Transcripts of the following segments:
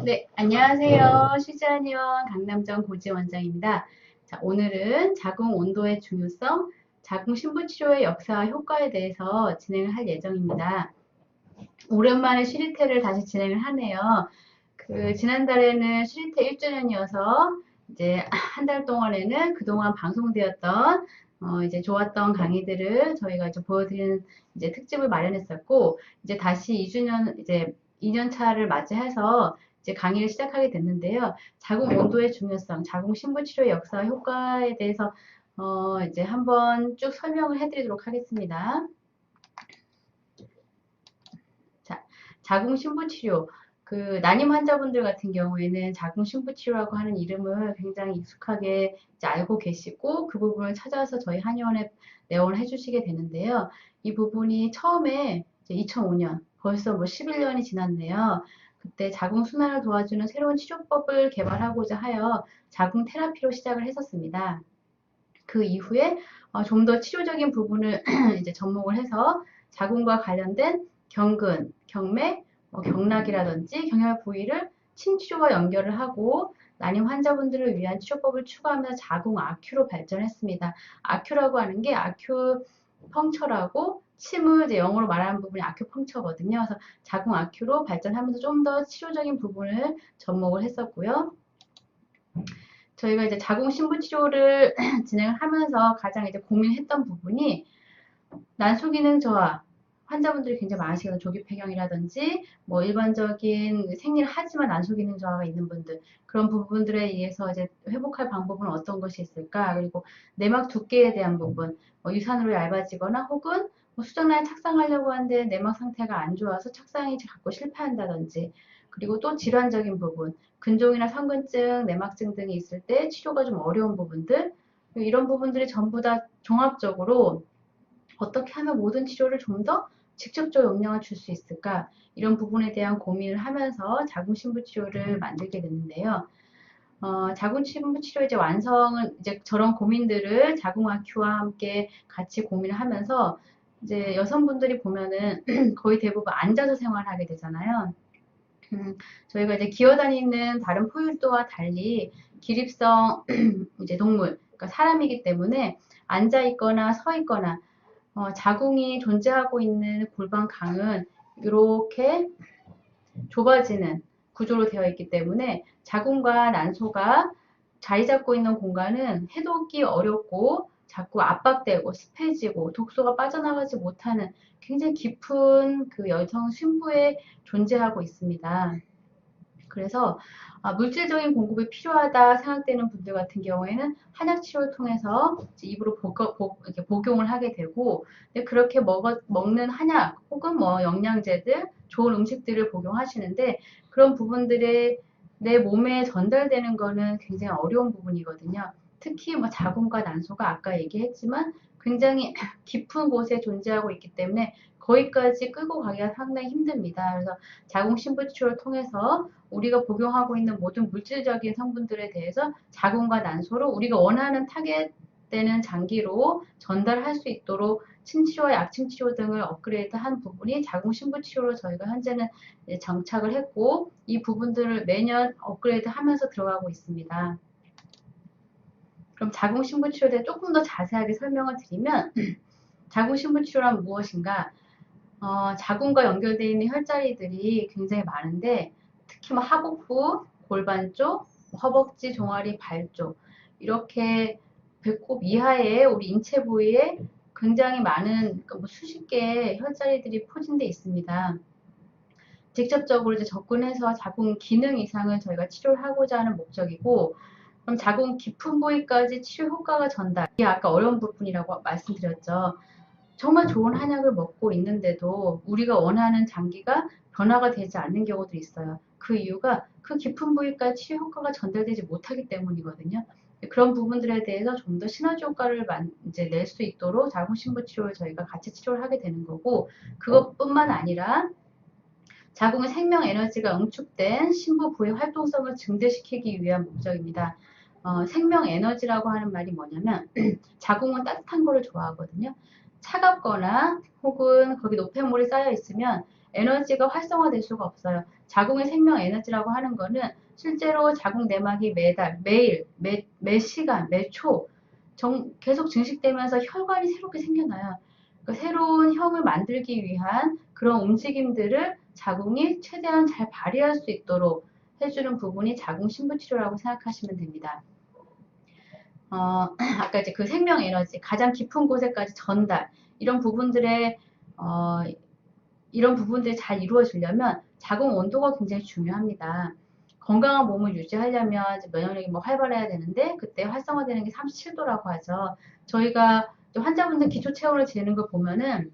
네, 안녕하세요. 시즈한의원 강남점 고지원장입니다. 자, 오늘은 자궁 온도의 중요성, 자궁 신부 치료의 역사와 효과에 대해서 진행을 할 예정입니다. 오랜만에 시리테를 다시 진행을 하네요. 지난달에는 시리테 1주년이어서 이제 한 달 동안에는 그동안 방송되었던 이제 좋았던 강의들을 저희가 이제 보여드리는 이제 특집을 마련했었고, 이제 다시 2주년 이제 2년 차를 맞이해서 이제 강의를 시작하게 됐는데요. 자궁 온도의 중요성, 자궁 신부 치료의 역사와 효과에 대해서 이제 한번 쭉 설명을 해드리도록 하겠습니다. 자, 자궁 신부 치료. 난임 환자분들 같은 경우에는 자궁 신부 치료라고 하는 이름을 굉장히 익숙하게 이제 알고 계시고 그 부분을 찾아서 저희 한의원에 내원을 해주시게 되는데요. 이 부분이 처음에 이제 2005년, 벌써 뭐 11년이 지났네요. 그때 자궁 순환을 도와주는 새로운 치료법을 개발하고자 하여 자궁 테라피로 시작을 했었습니다. 그 이후에 좀 더 치료적인 부분을 이제 접목을 해서 자궁과 관련된 경근, 경맥, 경락이라든지 경혈 부위를 침치료와 연결을 하고 난임 환자분들을 위한 치료법을 추가하면서 자궁 아큐로 발전했습니다. 아큐라고 하는 게 아큐 펑처라고 침을 이제 영어로 말하는 부분이 아큐 펑처거든요. 그래서 자궁 아큐로 발전하면서 좀 더 치료적인 부분을 접목을 했었고요. 저희가 이제 자궁 신부 치료를 진행을 하면서 가장 이제 고민했던 부분이 난소 기능 저하, 환자분들이 굉장히 많으시거든요. 조기 폐경이라든지 뭐 일반적인 생리를 하지만 난소 기능 저하가 있는 분들, 그런 부분들에 의해서 이제 회복할 방법은 어떤 것이 있을까? 그리고 내막 두께에 대한 부분, 유산으로 얇아지거나 혹은 수정란을 착상하려고 하는데 내막 상태가 안 좋아서 착상이 자꾸 실패한다든지, 그리고 또 질환적인 부분, 근종이나 성근증, 내막증 등이 있을 때 치료가 좀 어려운 부분들, 이런 부분들이 전부 다 종합적으로 어떻게 하면 모든 치료를 좀 더 직접적 영향을 줄 수 있을까? 이런 부분에 대한 고민을 하면서 자궁신부 치료를 만들게 됐는데요. 자궁신부 치료 이제 완성은 이제 저런 고민들을 자궁아큐와 함께 같이 고민을 하면서 이제 여성분들이 보면은 거의 대부분 앉아서 생활하게 되잖아요. 저희가 이제 기어다니는 다른 포유류와 달리 기립성 이제 동물, 그러니까 사람이기 때문에 앉아 있거나 서 있거나 자궁이 존재하고 있는 골반강은 이렇게 좁아지는 구조로 되어 있기 때문에 자궁과 난소가 자리 잡고 있는 공간은 해독이 어렵고 자꾸 압박되고 습해지고 독소가 빠져나가지 못하는 굉장히 깊은 그 여성 신부에 존재하고 있습니다. 그래서 물질적인 공급이 필요하다 생각되는 분들 같은 경우에는 한약 치료를 통해서 입으로 이렇게 복용을 하게 되고, 근데 그렇게 먹는 한약 혹은 뭐 영양제들, 좋은 음식들을 복용하시는데 그런 부분들이 내 몸에 전달되는 거는 굉장히 어려운 부분이거든요. 특히 뭐 자궁과 난소가 아까 얘기했지만 굉장히 깊은 곳에 존재하고 있기 때문에 거기까지 끌고 가기가 상당히 힘듭니다. 그래서 자궁 신부 치료를 통해서 우리가 복용하고 있는 모든 물질적인 성분들에 대해서 자궁과 난소로 우리가 원하는 타겟되는 장기로 전달할 수 있도록 침치료와 약침치료 등을 업그레이드한 부분이 자궁 신부 치료로 저희가 현재는 정착을 했고 이 부분들을 매년 업그레이드하면서 들어가고 있습니다. 그럼 자궁 신부 치료에 대해 조금 더 자세하게 설명을 드리면 자궁 신부 치료란 무엇인가? 자궁과 연결되어 있는 혈자리들이 굉장히 많은데 특히 뭐 하복부, 골반 쪽, 허벅지, 종아리, 발 쪽, 이렇게 배꼽 이하의 우리 인체 부위에 굉장히 많은, 그러니까 뭐 수십 개의 혈자리들이 포진되어 있습니다. 직접적으로 이제 접근해서 자궁 기능 이상을 저희가 치료를 하고자 하는 목적이고, 그럼 자궁 깊은 부위까지 치료 효과가 전달. 이게 아까 어려운 부분이라고 말씀드렸죠. 정말 좋은 한약을 먹고 있는데도 우리가 원하는 장기가 변화가 되지 않는 경우도 있어요. 그 이유가 그 깊은 부위까지 치료 효과가 전달되지 못하기 때문이거든요. 그런 부분들에 대해서 좀 더 시너지 효과를 이제 낼 수 있도록 자궁신부 치료를 저희가 같이 치료를 하게 되는 거고, 그것뿐만 아니라 자궁의 생명 에너지가 응축된 신부 부의 활동성을 증대시키기 위한 목적입니다. 생명 에너지라고 하는 말이 뭐냐면 자궁은 따뜻한 거를 좋아하거든요. 차갑거나 혹은 거기 노폐물이 쌓여 있으면 에너지가 활성화될 수가 없어요. 자궁의 생명 에너지라고 하는 거는 실제로 자궁 내막이 매달, 매일, 매 시간, 매 초 계속 증식되면서 혈관이 새롭게 생겨나요. 그러니까 새로운 형을 만들기 위한 그런 움직임들을 자궁이 최대한 잘 발휘할 수 있도록 해주는 부분이 자궁 신부 치료라고 생각하시면 됩니다. 아까 이제 그 생명 에너지, 가장 깊은 곳에까지 전달, 이런 부분들의, 이런 부분들이 잘 이루어지려면 자궁 온도가 굉장히 중요합니다. 건강한 몸을 유지하려면 면역력이 뭐 활발해야 되는데, 그때 활성화되는 게 37도라고 하죠. 저희가 환자분들 기초 체온을 재는 걸 보면은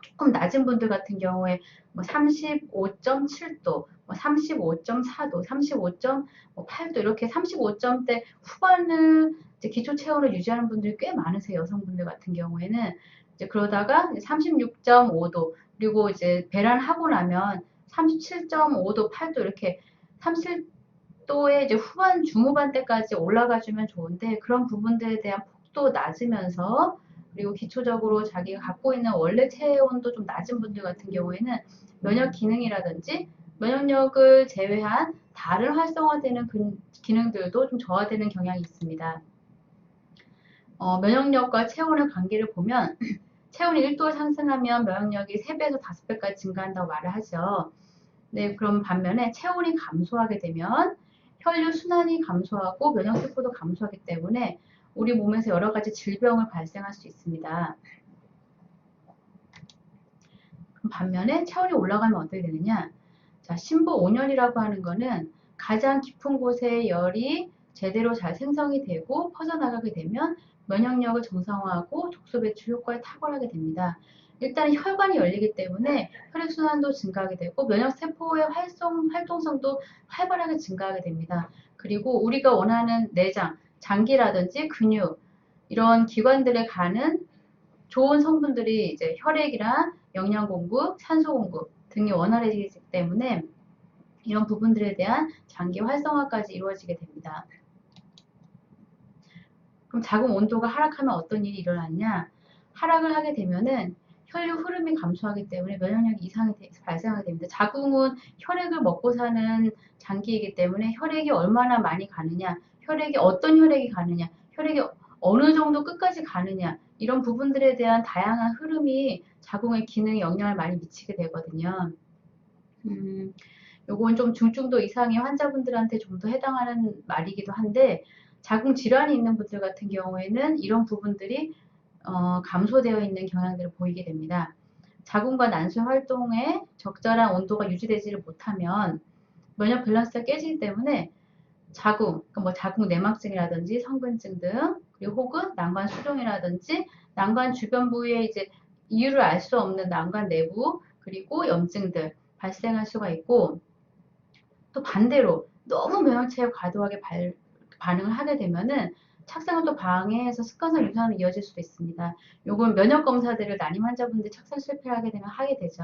조금 낮은 분들 같은 경우에 뭐 35.7도, 뭐 35.4도, 35.8도 이렇게 35점대 후반을 이제 기초 체온을 유지하는 분들이 꽤 많으세요. 여성분들 같은 경우에는 이제 그러다가 36.5도 그리고 이제 배란하고 나면 37.5도, 8도 이렇게 37도의 이제 후반 중후반대까지 올라가주면 좋은데 그런 부분들에 대한 폭도 낮으면서 그리고 기초적으로 자기가 갖고 있는 원래 체온도 좀 낮은 분들 같은 경우에는 면역 기능이라든지 면역력을 제외한 다른 활성화되는 기능들도 좀 저하되는 경향이 있습니다. 면역력과 체온의 관계를 보면 체온이 1도 상승하면 면역력이 3배에서 5배까지 증가한다고 말을 하죠. 네, 그럼 반면에 체온이 감소하게 되면 혈류 순환이 감소하고 면역세포도 감소하기 때문에 우리 몸에서 여러 가지 질병을 발생할 수 있습니다. 그럼 반면에 체온이 올라가면 어떻게 되느냐? 자, 신부 온열이라고 하는 거는 가장 깊은 곳에 열이 제대로 잘 생성이 되고 퍼져나가게 되면 면역력을 정상화하고 독소 배출 효과에 탁월하게 됩니다. 일단 혈관이 열리기 때문에 혈액순환도 증가하게 되고 면역세포의 활동성도 활발하게 증가하게 됩니다. 그리고 우리가 원하는 내장, 장기라든지 근육 이런 기관들에 가는 좋은 성분들이 이제 혈액이랑 영양 공급, 산소 공급 등이 원활해지기 때문에 이런 부분들에 대한 장기 활성화까지 이루어지게 됩니다. 그럼 자궁 온도가 하락하면 어떤 일이 일어났냐? 하락을 하게 되면은 혈류 흐름이 감소하기 때문에 면역력 이상이 발생하게 됩니다. 자궁은 혈액을 먹고 사는 장기이기 때문에 혈액이 얼마나 많이 가느냐, 혈액이 어떤 혈액이 가느냐, 혈액이 어느 정도 끝까지 가느냐 이런 부분들에 대한 다양한 흐름이 자궁의 기능에 영향을 많이 미치게 되거든요. 요건 좀 중증도 이상의 환자분들한테 좀 더 해당하는 말이기도 한데 자궁 질환이 있는 분들 같은 경우에는 이런 부분들이 감소되어 있는 경향들을 보이게 됩니다. 자궁과 난수 활동에 적절한 온도가 유지되지를 못하면 면역 밸런스가 깨지기 때문에 자궁, 그러니까 뭐 자궁 내막증이라든지 성근증 등 그리고 혹은 난관 수종이라든지 난관 주변 부위에 이제 이유를 알 수 없는 난관 내부 그리고 염증들 발생할 수가 있고 또 반대로 너무 면역체에 과도하게 반응을 하게 되면은 착상을 또 방해해서 습관성 유산으로 이어질 수도 있습니다. 요건 면역 검사들을 난임 환자분들이 착상 실패하게 되면 하게 되죠.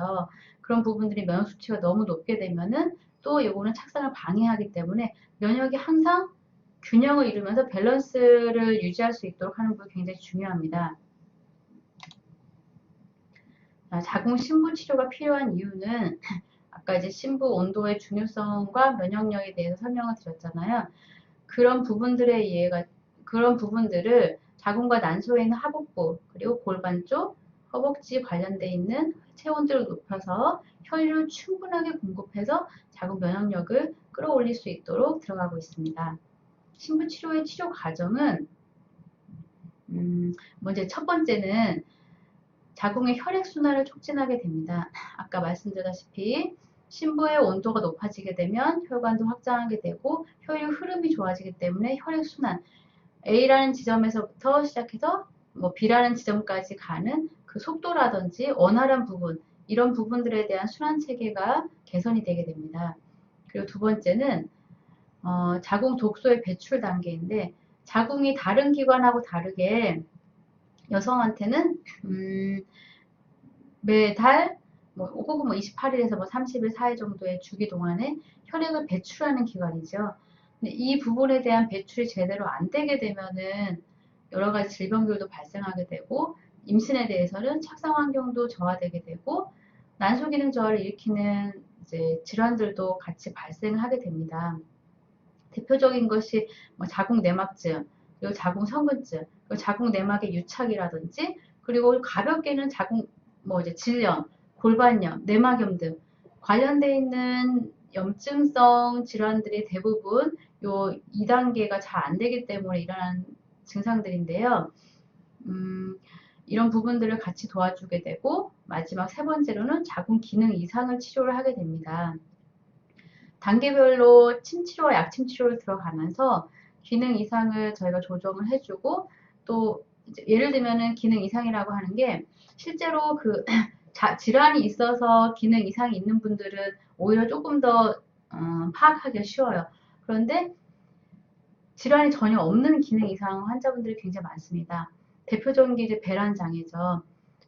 그런 부분들이 면역 수치가 너무 높게 되면은 또 요거는 착상을 방해하기 때문에 면역이 항상 균형을 이루면서 밸런스를 유지할 수 있도록 하는 부분이 굉장히 중요합니다. 자궁 신부 치료가 필요한 이유는 아까 이제 신부 온도의 중요성과 면역력에 대해서 설명을 드렸잖아요. 그런 부분들을 자궁과 난소에 있는 하복부 그리고 골반 쪽 허벅지 관련돼 있는 체온들을 높여서 혈류 충분하게 공급해서 자궁 면역력을 끌어올릴 수 있도록 들어가고 있습니다. 신부 치료의 치료 과정은 먼저 첫 번째는 자궁의 혈액순환을 촉진하게 됩니다. 아까 말씀드렸다시피 신부의 온도가 높아지게 되면 혈관도 확장하게 되고 혈류 흐름이 좋아지기 때문에 혈액순환 A라는 지점에서부터 시작해서 뭐 B라는 지점까지 가는 그 속도라든지 원활한 부분 이런 부분들에 대한 순환 체계가 개선이 되게 됩니다. 그리고 두 번째는 자궁 독소의 배출 단계인데 자궁이 다른 기관하고 다르게 여성한테는 매달 혹은 28일에서 30일 사이 정도의 주기 동안에 혈액을 배출하는 기관이죠. 근데 이 부분에 대한 배출이 제대로 안 되게 되면은 여러 가지 질병들도 발생하게 되고 임신에 대해서는 착상 환경도 저하되게 되고 난소 기능 저하를 일으키는 이제 질환들도 같이 발생하게 됩니다. 대표적인 것이 뭐 자궁 내막증, 그리고 자궁 성근증, 그리고 자궁 내막의 유착이라든지, 그리고 가볍게는 자궁 뭐 이제 질염, 골반염, 내막염 등 관련돼 있는 염증성 질환들이 대부분 요 2단계가 잘 안 되기 때문에 일어나는 증상들인데요. 이런 부분들을 같이 도와주게 되고, 마지막 세 번째로는 자궁 기능 이상을 치료를 하게 됩니다. 단계별로 침치료와 약침치료를 들어가면서 기능 이상을 저희가 조정을 해주고, 또 예를 들면은 기능 이상이라고 하는 게 실제로 그 질환이 있어서 기능 이상이 있는 분들은 오히려 조금 더 파악하기가 쉬워요. 그런데 질환이 전혀 없는 기능 이상 환자분들이 굉장히 많습니다. 대표적인 게 이제 배란 장애죠.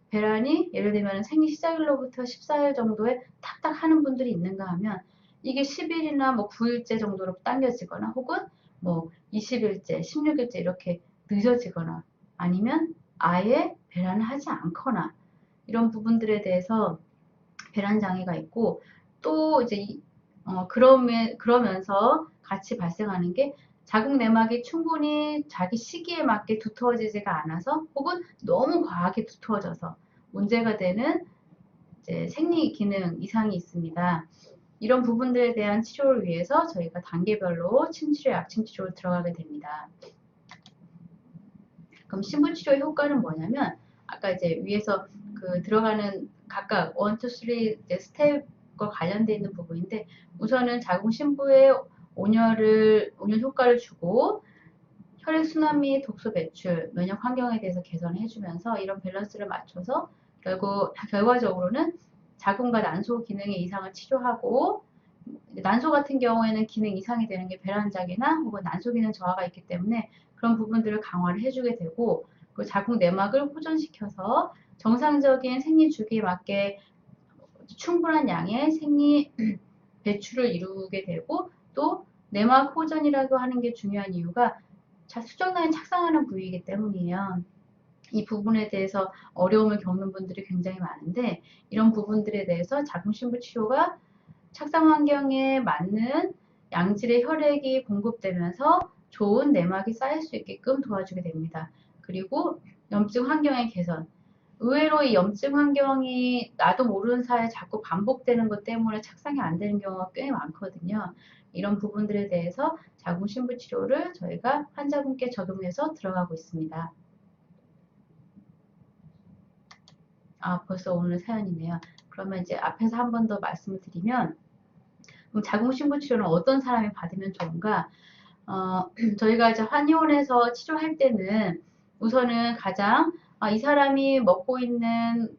배란이 예를 들면 생리 시작일로부터 14일 정도에 탁탁 하는 분들이 있는가 하면 이게 10일이나 뭐 9일째 정도로 당겨지거나 혹은 뭐 20일째, 16일째 이렇게 늦어지거나 아니면 아예 배란을 하지 않거나 이런 부분들에 대해서 배란 장애가 있고, 또 이제 그러면서 같이 발생하는 게 자궁 내막이 충분히 자기 시기에 맞게 두터워지지가 않아서 혹은 너무 과하게 두터워져서 문제가 되는 이제 생리 기능 이상이 있습니다. 이런 부분들에 대한 치료를 위해서 저희가 단계별로 침치료, 약침치료를 들어가게 됩니다. 그럼 신부치료의 효과는 뭐냐면 아까 이제 위에서 그 들어가는 각각 1, 2, 3 이제 스텝과 관련되어 있는 부분인데, 우선은 자궁 신부에 온열 효과를 주고 혈액순환 및 독소 배출, 면역 환경에 대해서 개선을 해주면서 이런 밸런스를 맞춰서 결과적으로는 자궁과 난소 기능의 이상을 치료하고, 난소 같은 경우에는 기능 이상이 되는 게 배란장애나 혹은 난소 기능 저하가 있기 때문에 그런 부분들을 강화를 해주게 되고, 그 자궁 내막을 호전시켜서 정상적인 생리 주기에 맞게 충분한 양의 생리 배출을 이루게 되고, 또 내막 호전이라고 하는 게 중요한 이유가 수정란이 착상하는 부위이기 때문이에요. 이 부분에 대해서 어려움을 겪는 분들이 굉장히 많은데, 이런 부분들에 대해서 자궁신부 치료가 착상 환경에 맞는 양질의 혈액이 공급되면서 좋은 내막이 쌓일 수 있게끔 도와주게 됩니다. 그리고 염증 환경의 개선. 의외로 이 염증 환경이 나도 모르는 사이에 자꾸 반복되는 것 때문에 착상이 안 되는 경우가 꽤 많거든요. 이런 부분들에 대해서 자궁신부 치료를 저희가 환자분께 적용해서 들어가고 있습니다. 벌써 오늘 사연이네요. 그러면 이제 앞에서 한 번 더 말씀을 드리면, 그럼 자궁신부 치료는 어떤 사람이 받으면 좋은가? 저희가 이제 한의원에서 치료할 때는 우선은 가장 이 사람이 먹고 있는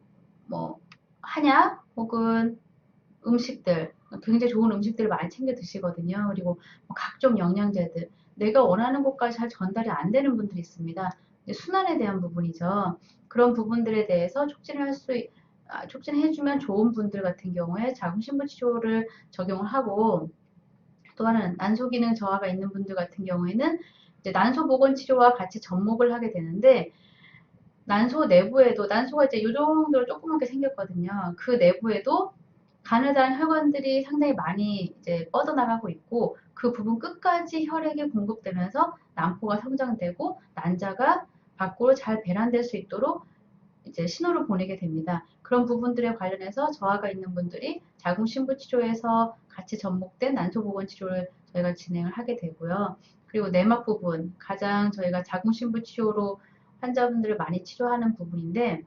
뭐 한약 혹은 음식들, 굉장히 좋은 음식들을 많이 챙겨 드시거든요. 그리고 뭐 각종 영양제들, 내가 원하는 곳까지 잘 전달이 안 되는 분들이 있습니다. 순환에 대한 부분이죠. 그런 부분들에 대해서 촉진해주면 좋은 분들 같은 경우에 자궁신부 치료를 적용을 하고, 또 하나는 난소 기능 저하가 있는 분들 같은 경우에는 이제 난소 보건 치료와 같이 접목을 하게 되는데, 난소 내부에도 난소가 이제 이 정도로 조그맣게 생겼거든요. 그 내부에도 가느다란 혈관들이 상당히 많이 이제 뻗어나가고 있고, 그 부분 끝까지 혈액이 공급되면서 난포가 성장되고 난자가 밖으로 잘 배란될 수 있도록 이제 신호를 보내게 됩니다. 그런 부분들에 관련해서 저하가 있는 분들이 자궁신부 치료에서 같이 접목된 난소 보건 치료를 저희가 진행을 하게 되고요. 그리고 내막 부분, 가장 저희가 자궁신부 치료로 환자분들을 많이 치료하는 부분인데,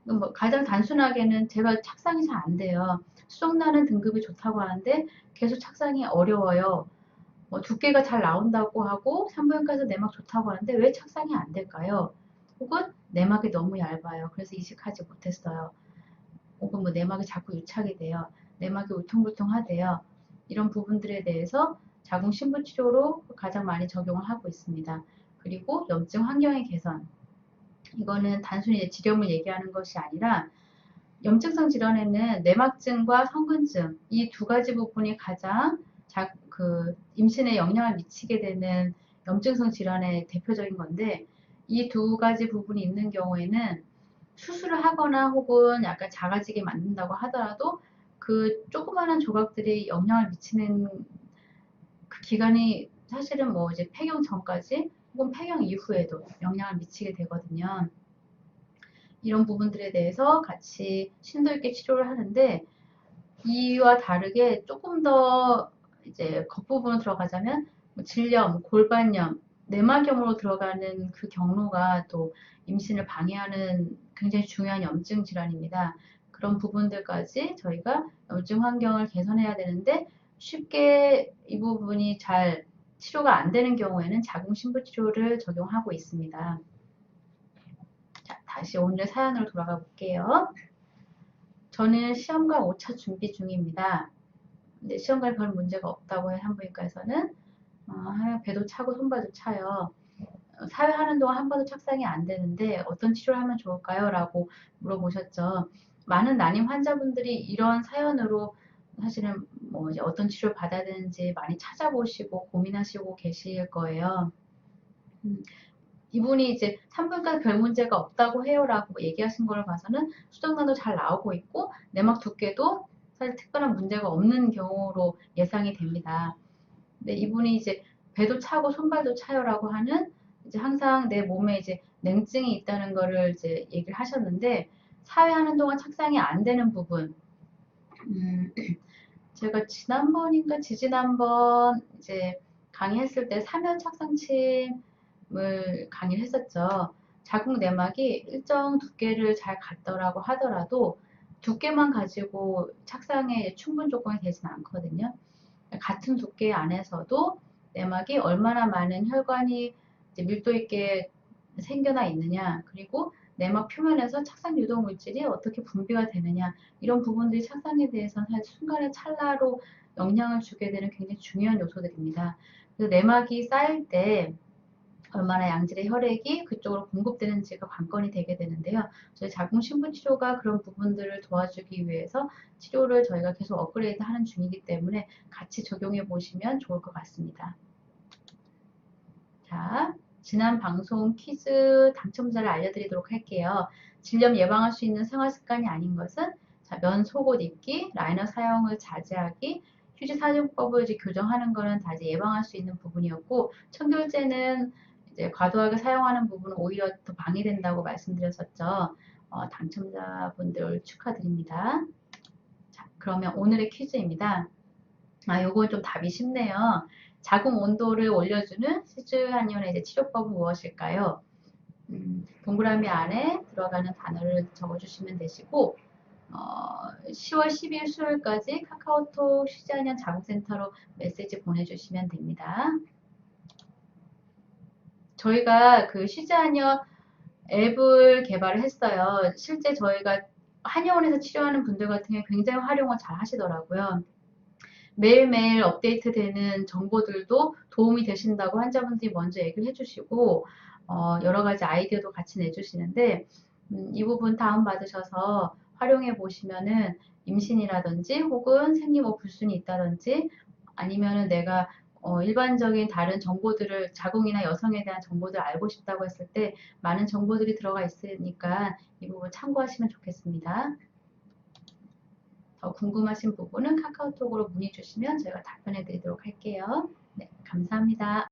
뭐 가장 단순하게는 제가 착상이 잘 안 돼요. 수정란은 등급이 좋다고 하는데 계속 착상이 어려워요. 뭐 두께가 잘 나온다고 하고 산부인과에서 내막 좋다고 하는데 왜 착상이 안 될까요? 혹은 내막이 너무 얇아요. 그래서 이식하지 못했어요. 혹은 뭐 내막이 자꾸 유착이 돼요. 내막이 울퉁불퉁하대요. 이런 부분들에 대해서 자궁 신부 치료로 가장 많이 적용을 하고 있습니다. 그리고 염증 환경의 개선. 이거는 단순히 질염을 얘기하는 것이 아니라 염증성 질환에는 내막증과 성근증 이 두 가지 부분이 가장 임신에 영향을 미치게 되는 염증성 질환의 대표적인 건데, 이 두 가지 부분이 있는 경우에는 수술을 하거나 혹은 약간 작아지게 만든다고 하더라도 그 조그마한 조각들이 영향을 미치는 그 기간이 사실은 뭐 이제 폐경 전까지 혹은 폐경 이후에도 영향을 미치게 되거든요. 이런 부분들에 대해서 같이 심도 있게 치료를 하는데 이와 다르게 조금 더 이제 겉부분으로 들어가자면 뭐 질염, 골반염, 내막염으로 들어가는 그 경로가 또 임신을 방해하는 굉장히 중요한 염증 질환입니다. 그런 부분들까지 저희가 염증 환경을 개선해야 되는데 쉽게 이 부분이 잘 치료가 안 되는 경우에는 자궁신부 치료를 적용하고 있습니다. 자, 다시 오늘 사연으로 돌아가 볼게요. 저는 시험관 5차 준비 중입니다. 근데 시험관에 별 문제가 없다고 해 산부인과에서는 배도 차고 손발도 차요. 사회하는 동안 한 번도 착상이 안 되는데 어떤 치료를 하면 좋을까요? 라고 물어보셨죠. 많은 난임 환자분들이 이런 사연으로 사실은 뭐 이제 어떤 치료를 받아야 되는지 많이 찾아보시고 고민하시고 계실 거예요. 음, 이분이 이제 산부인과 별 문제가 없다고 해요라고 얘기하신 걸 봐서는 수정란도 잘 나오고 있고 내막 두께도 사실 특별한 문제가 없는 경우로 예상이 됩니다. 근데 이분이 이제 배도 차고 손발도 차요라고 하는 이제 항상 내 몸에 이제 냉증이 있다는 거를 이제 얘기를 하셨는데 사회하는 동안 착상이 안 되는 부분 제가 지난번인가 지지난번 이제 강의했을 때 사면 착상침을 강의를 했었죠. 자궁 내막이 일정 두께를 잘 갖더라고 하더라도 두께만 가지고 착상에 충분 조건이 되진 않거든요. 같은 두께 안에서도 내막이 얼마나 많은 혈관이 이제 밀도 있게 생겨나 있느냐, 그리고 내막 표면에서 착상 유도 물질이 어떻게 분비가 되느냐, 이런 부분들이 착상에 대해서는 사실 순간의 찰나로 영향을 주게 되는 굉장히 중요한 요소들입니다. 그래서 내막이 쌓일 때 얼마나 양질의 혈액이 그쪽으로 공급되는지가 관건이 되게 되는데요. 저희 자궁신부치료가 그런 부분들을 도와주기 위해서 치료를 저희가 계속 업그레이드 하는 중이기 때문에 같이 적용해 보시면 좋을 것 같습니다. 자, 지난 방송 퀴즈 당첨자를 알려드리도록 할게요. 질염 예방할 수 있는 생활습관이 아닌 것은 자, 면 속옷 입기, 라이너 사용을 자제하기, 휴지 사용법을 이제 교정하는 거는 다 이제 예방할 수 있는 부분이었고, 청결제는 이제 과도하게 사용하는 부분은 오히려 더 방해된다고 말씀드렸었죠. 당첨자분들 축하드립니다. 자, 그러면 오늘의 퀴즈입니다. 요건 좀 답이 쉽네요. 자궁 온도를 올려주는 시즈한이온의 이제 치료법은 무엇일까요? 동그라미 안에 들어가는 단어를 적어주시면 되시고 10월 10일 수요일까지 카카오톡 시즈한이온 자궁센터로 메시지 보내주시면 됩니다. 저희가 그 시즈한이온 앱을 개발을 했어요. 실제 저희가 한의원에서 치료하는 분들 같은 경우에 굉장히 활용을 잘 하시더라고요. 매일매일 업데이트되는 정보들도 도움이 되신다고 환자분들이 먼저 얘기를 해주시고 여러 가지 아이디어도 같이 내주시는데 이 부분 다운받으셔서 활용해 보시면은 임신이라든지 혹은 생리 뭐 불순이 있다든지 아니면은 내가 일반적인 다른 정보들을 자궁이나 여성에 대한 정보들을 알고 싶다고 했을 때 많은 정보들이 들어가 있으니까 이 부분 참고하시면 좋겠습니다. 더 궁금하신 부분은 카카오톡으로 문의 주시면 저희가 답변해 드리도록 할게요. 네, 감사합니다.